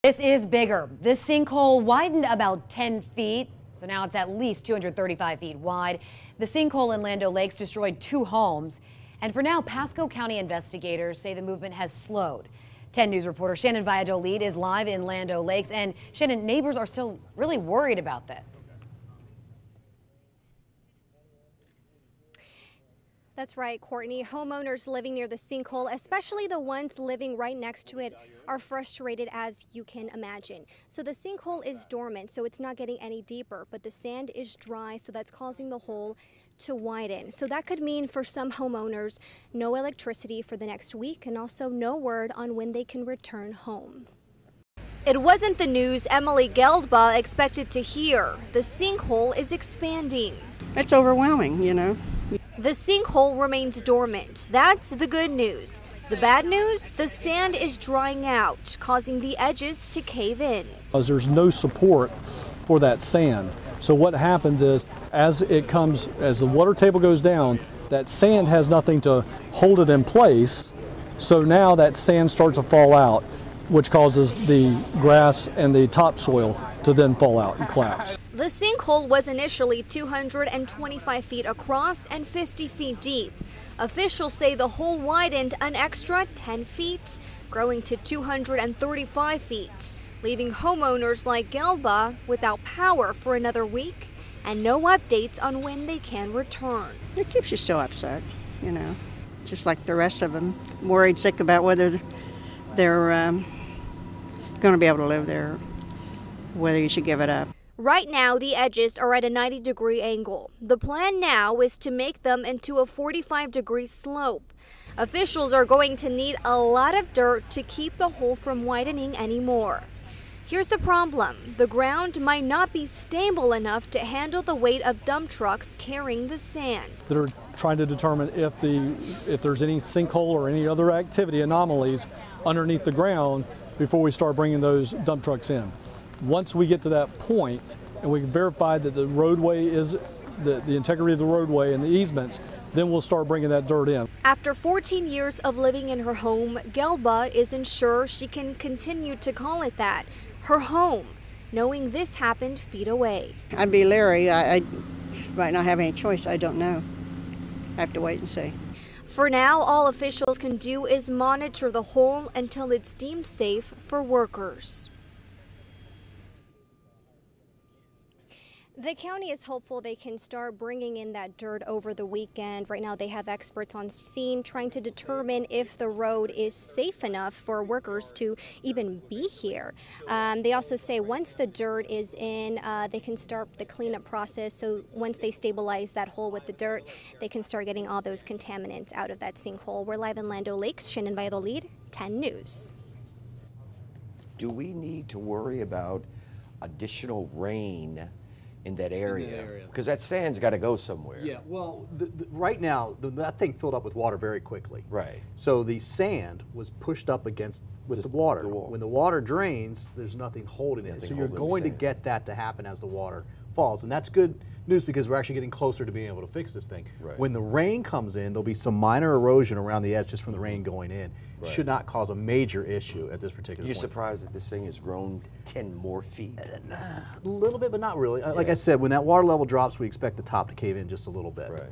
This is bigger. This sinkhole widened about 10 feet, so now it's at least 235 feet wide. The sinkhole in Land Lakes destroyed 2 homes, and for now, Pasco County investigators say the movement has slowed. 10 News reporter Shannon Valladolid is live in Land Lakes, and Shannon, neighbors are still really worried about this. That's right, Courtney. Homeowners living near the sinkhole, especially the ones living right next to it, are frustrated, as you can imagine. So the sinkhole is dormant, so it's not getting any deeper, but the sand is dry, so that's causing the hole to widen. So that could mean for some homeowners, no electricity for the next week, and also no word on when they can return home. It wasn't the news Emily Geldba expected to hear. The sinkhole is expanding. It's overwhelming, you know. The sinkhole remains dormant. That's the good news. The bad news? The sand is drying out, causing the edges to cave in. There's no support for that sand. So what happens is, as the water table goes down, that sand has nothing to hold it in place. So now that sand starts to fall out, which causes the grass and the topsoil to then fall out and collapse. The sinkhole was initially 225 feet across and 50 feet deep. Officials say the hole widened an extra 10 feet, growing to 235 feet, leaving homeowners like Gelba without power for another week and no updates on when they can return. It keeps you still upset, you know, just like the rest of them, worried sick about whether they're going to be able to live there, whether you should give it up. Right now, the edges are at a 90-degree angle. The plan now is to make them into a 45-degree slope. Officials are going to need a lot of dirt to keep the hole from widening anymore. Here's the problem. The ground might not be stable enough to handle the weight of dump trucks carrying the sand. They're trying to determine if there's any sinkhole or any other activity anomalies underneath the ground before we start bringing those dump trucks in. Once we get to that point and we can verify that the roadway is the integrity of the roadway and the easements, then we'll start bringing that dirt in. After 14 years of living in her home, Gelba isn't sure she can continue to call it that, her home, knowing this happened feet away. I'd be leery. I might not have any choice. I don't know. I have to wait and see. For now, all officials can do is monitor the hole until it's deemed safe for workers. The county is hopeful they can start bringing in that dirt over the weekend. Right now, they have experts on scene trying to determine if the road is safe enough for workers to even be here. They also say once the dirt is in, they can start the cleanup process. So once they stabilize that hole with the dirt, they can start getting all those contaminants out of that sinkhole. We're live in Land Lakes. Shannon Valladolid, 10 News. Do we need to worry about additional rain in that area? Because that sand's got to go somewhere. Yeah, well, right now, that thing filled up with water very quickly. Right. So the sand was pushed up against with the water. When the water drains, there's nothing holding it. So you're going to get that to happen as the water falls. And that's good news because we're actually getting closer to being able to fix this thing. Right. When the rain comes in, there'll be some minor erosion around the edge just from the rain going in. Right. Should not cause a major issue at this particular point. You're surprised that this thing has grown 10 more feet? A little bit, but not really. Like I said, when that water level drops, we expect the top to cave in just a little bit. Right.